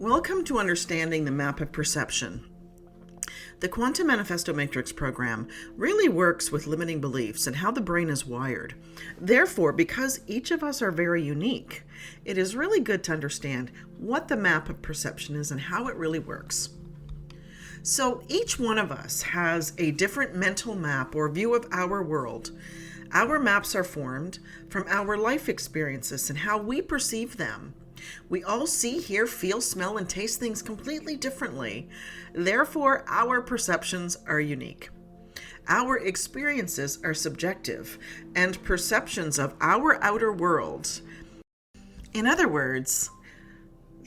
Welcome to Understanding the Map of Perception. The Quantum Manifesto Matrix program really works with limiting beliefs and how the brain is wired. Therefore, because each of us are very unique, it is really good to understand what the map of perception is and how it really works. So each one of us has a different mental map or view of our world. Our maps are formed from our life experiences and how we perceive them. We all see, hear, feel, smell, and taste things completely differently. Therefore, our perceptions are unique. Our experiences are subjective and perceptions of our outer world. In other words,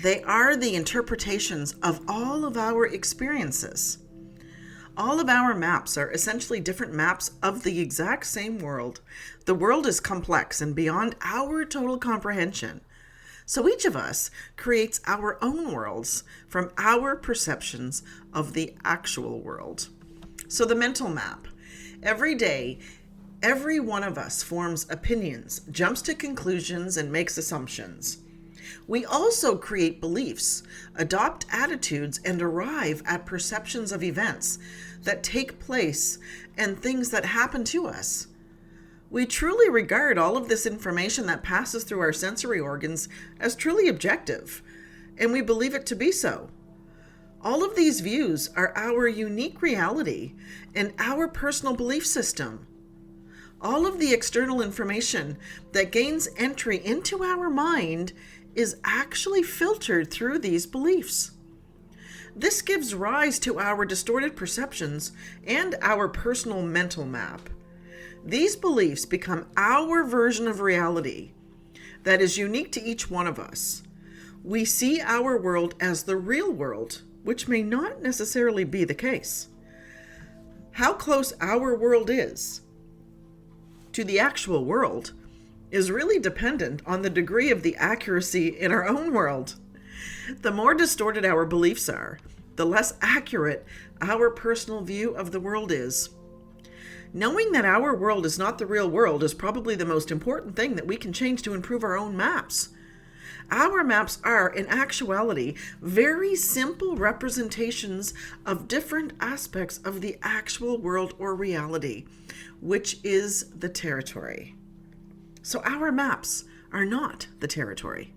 they are the interpretations of all of our experiences. All of our maps are essentially different maps of the exact same world. The world is complex and beyond our total comprehension. So each of us creates our own worlds from our perceptions of the actual world. So the mental map. Every day, every one of us forms opinions, jumps to conclusions, and makes assumptions. We also create beliefs, adopt attitudes, and arrive at perceptions of events that take place and things that happen to us. We truly regard all of this information that passes through our sensory organs as truly objective, and we believe it to be so. All of these views are our unique reality and our personal belief system. All of the external information that gains entry into our mind is actually filtered through these beliefs. This gives rise to our distorted perceptions and our personal mental map. These beliefs become our version of reality that is unique to each one of us. We see our world as the real world, which may not necessarily be the case. How close our world is to the actual world is really dependent on the degree of the accuracy in our own world. The more distorted our beliefs are, the less accurate our personal view of the world is. Knowing that our world is not the real world is probably the most important thing that we can change to improve our own maps. Our maps are, in actuality, very simple representations of different aspects of the actual world or reality, which is the territory. So our maps are not the territory.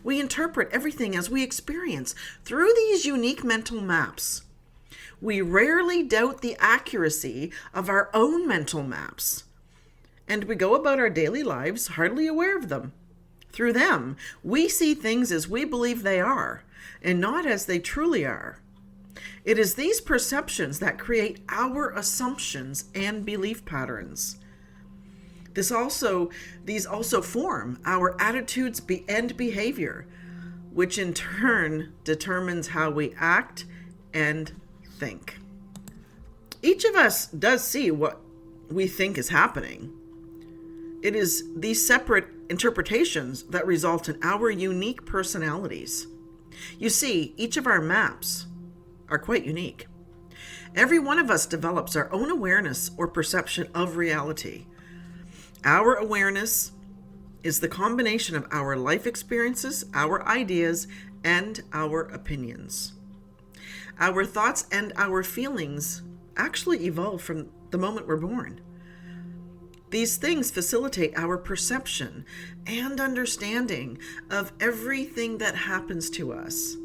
We interpret everything as we experience through these unique mental maps. We rarely doubt the accuracy of our own mental maps, and we go about our daily lives hardly aware of them. Through them, we see things as we believe they are, and not as they truly are. It is these perceptions that create our assumptions and belief patterns. These also form our attitudes and behavior, which in turn determines how we act and think. Each of us does see what we think is happening. It is these separate interpretations that result in our unique personalities. You see, each of our maps are quite unique. Every one of us develops our own awareness or perception of reality. Our awareness is the combination of our life experiences, our ideas, and our opinions. Our thoughts and our feelings actually evolve from the moment we're born. These things facilitate our perception and understanding of everything that happens to us.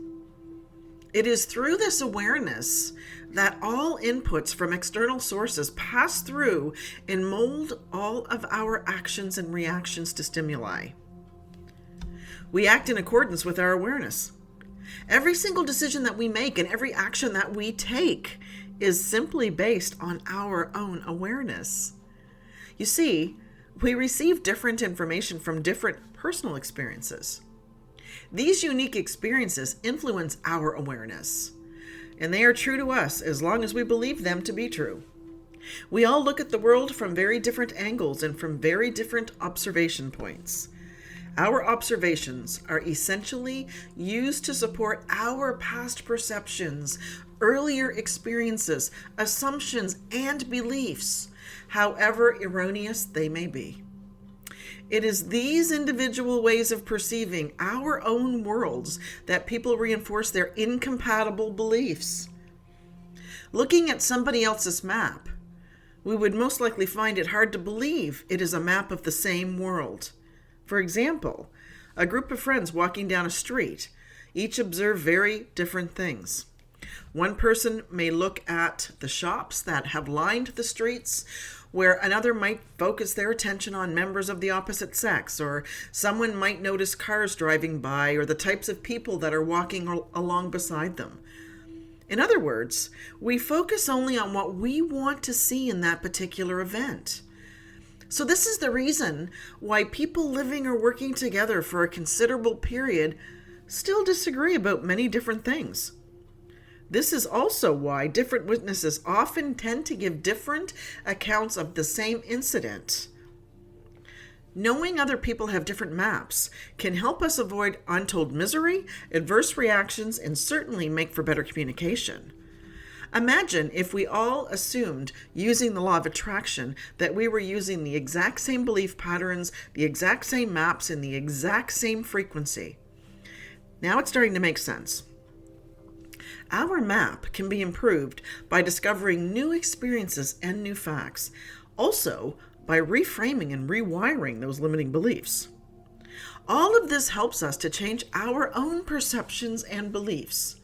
It is through this awareness that all inputs from external sources pass through and mold all of our actions and reactions to stimuli. We act in accordance with our awareness. Every single decision that we make and every action that we take is simply based on our own awareness. You see, we receive different information from different personal experiences. These unique experiences influence our awareness, and they are true to us as long as we believe them to be true. We all look at the world from very different angles and from very different observation points. Our observations are essentially used to support our past perceptions, earlier experiences, assumptions, and beliefs, however erroneous they may be. It is these individual ways of perceiving our own worlds that people reinforce their incompatible beliefs. Looking at somebody else's map, we would most likely find it hard to believe it is a map of the same world. For example, a group of friends walking down a street each observe very different things. One person may look at the shops that have lined the streets, where another might focus their attention on members of the opposite sex, or someone might notice cars driving by, or the types of people that are walking along beside them. In other words, we focus only on what we want to see in that particular event. So this is the reason why people living or working together for a considerable period still disagree about many different things. This is also why different witnesses often tend to give different accounts of the same incident. Knowing other people have different maps can help us avoid untold misery, adverse reactions, and certainly make for better communication. Imagine if we all assumed, using the law of attraction, that we were using the exact same belief patterns, the exact same maps, and the exact same frequency. Now it's starting to make sense. Our map can be improved by discovering new experiences and new facts. Also, by reframing and rewiring those limiting beliefs. All of this helps us to change our own perceptions and beliefs.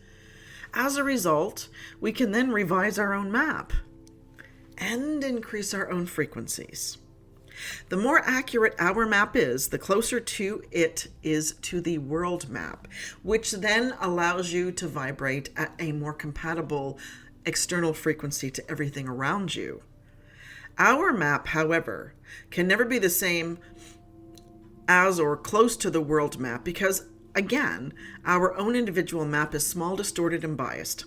As a result, we can then revise our own map and increase our own frequencies. The more accurate our map is, the closer to it is to the world map, which then allows you to vibrate at a more compatible external frequency to everything around you. Our map, however, can never be the same as or close to the world map because, again, our own individual map is small, distorted, and biased.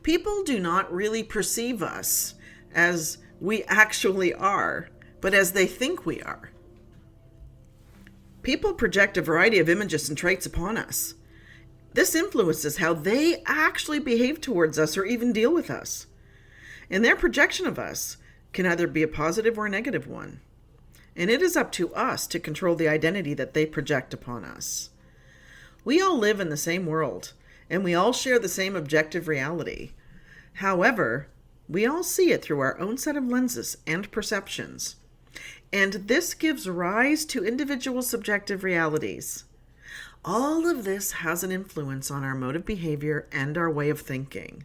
People do not really perceive us as we actually are, but as they think we are. People project a variety of images and traits upon us. This influences how they actually behave towards us or even deal with us. And their projection of us can either be a positive or a negative one. And it is up to us to control the identity that they project upon us. We all live in the same world, and we all share the same objective reality. However, we all see it through our own set of lenses and perceptions. And this gives rise to individual subjective realities. All of this has an influence on our mode of behavior and our way of thinking.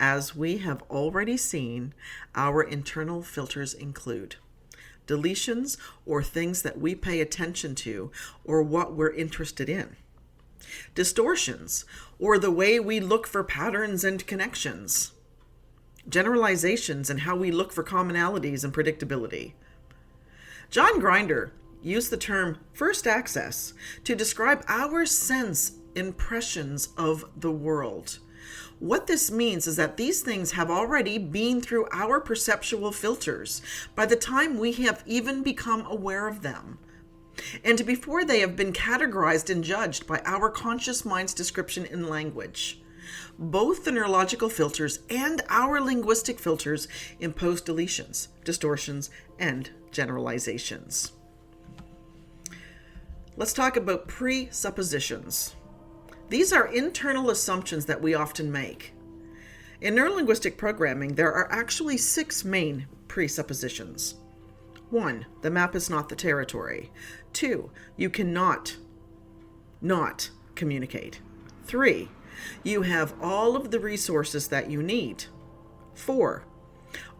As we have already seen, our internal filters include deletions or things that we pay attention to or what we're interested in. Distortions or the way we look for patterns and connections. Generalizations and how we look for commonalities and predictability. John Grinder used the term first access to describe our sense impressions of the world. What this means is that these things have already been through our perceptual filters by the time we have even become aware of them, and before they have been categorized and judged by our conscious mind's description in language. Both the neurological filters and our linguistic filters impose deletions, distortions, and generalizations. Let's talk about presuppositions. These are internal assumptions that we often make. In neurolinguistic programming, there are actually 6 main presuppositions. 1, the map is not the territory. 2, you cannot not communicate. 3, you have all of the resources that you need. 4,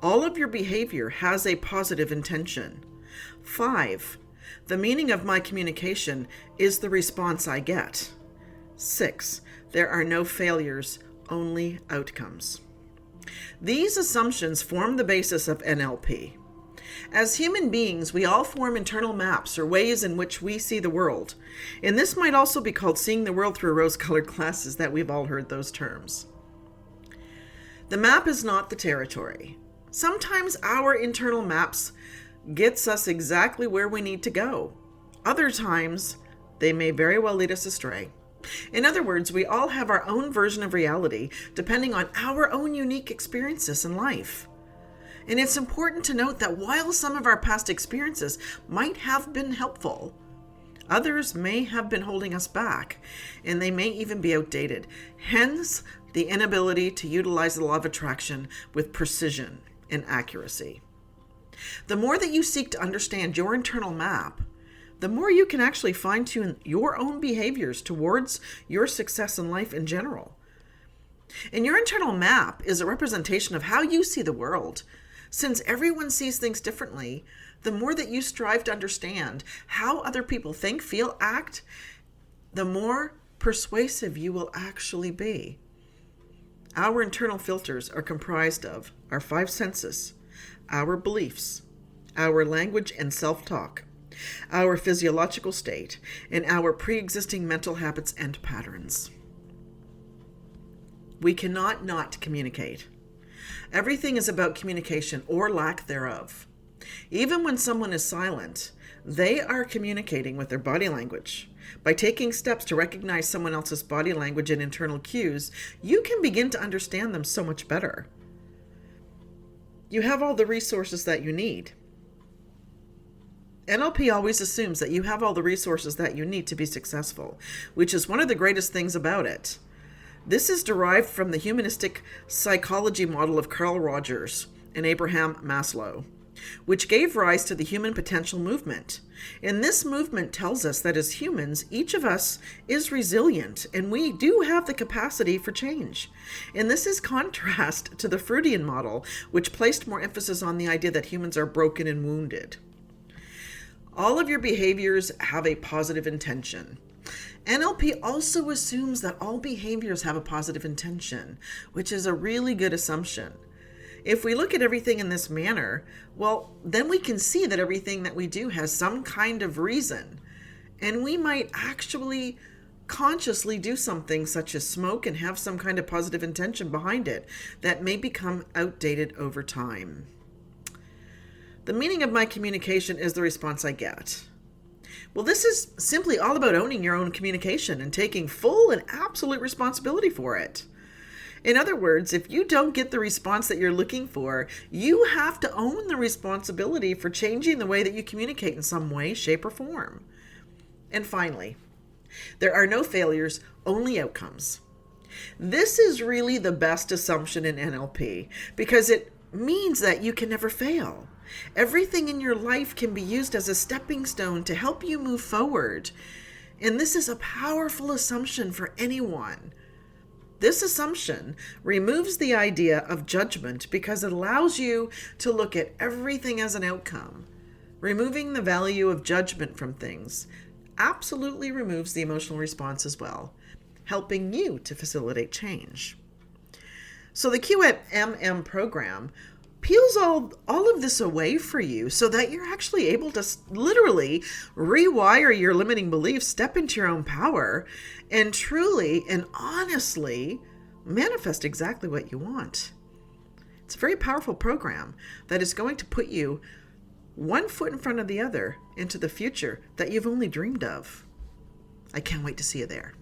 all of your behavior has a positive intention. 5, the meaning of my communication is the response I get. 6, there are no failures, only outcomes. These assumptions form the basis of NLP. As human beings, we all form internal maps or ways in which we see the world. And this might also be called seeing the world through rose-colored glasses, that we've all heard those terms. The map is not the territory. Sometimes our internal maps gets us exactly where we need to go. Other times, they may very well lead us astray. In other words, we all have our own version of reality, depending on our own unique experiences in life. And it's important to note that while some of our past experiences might have been helpful, others may have been holding us back, and they may even be outdated. Hence, the inability to utilize the law of attraction with precision and accuracy. The more that you seek to understand your internal map, the more you can actually fine-tune your own behaviors towards your success in life in general. And your internal map is a representation of how you see the world. Since everyone sees things differently, the more that you strive to understand how other people think, feel, act, the more persuasive you will actually be. Our internal filters are comprised of our 5 senses, our beliefs, our language and self-talk, our physiological state, and our pre-existing mental habits and patterns. We cannot not communicate. Everything is about communication or lack thereof. Even when someone is silent, they are communicating with their body language. By taking steps to recognize someone else's body language and internal cues, you can begin to understand them so much better. You have all the resources that you need. NLP always assumes that you have all the resources that you need to be successful, which is one of the greatest things about it. This is derived from the humanistic psychology model of Carl Rogers and Abraham Maslow, which gave rise to the human potential movement. And this movement tells us that as humans, each of us is resilient and we do have the capacity for change. And this is contrast to the Freudian model, which placed more emphasis on the idea that humans are broken and wounded. All of your behaviors have a positive intention. NLP also assumes that all behaviors have a positive intention, which is a really good assumption. If we look at everything in this manner, well, then we can see that everything that we do has some kind of reason. And we might actually consciously do something such as smoke and have some kind of positive intention behind it that may become outdated over time. The meaning of my communication is the response I get. Well, this is simply all about owning your own communication and taking full and absolute responsibility for it. In other words, if you don't get the response that you're looking for, you have to own the responsibility for changing the way that you communicate in some way, shape, or form. And finally, there are no failures, only outcomes. This is really the best assumption in NLP because it means that you can never fail. Everything in your life can be used as a stepping stone to help you move forward. And this is a powerful assumption for anyone. This assumption removes the idea of judgment because it allows you to look at everything as an outcome. Removing the value of judgment from things absolutely removes the emotional response as well, helping you to facilitate change. So the QMM program peels all of this away for you so that you're actually able to literally rewire your limiting beliefs, step into your own power, and truly and honestly manifest exactly what you want. It's a very powerful program that is going to put you one foot in front of the other into the future that you've only dreamed of. I can't wait to see you there.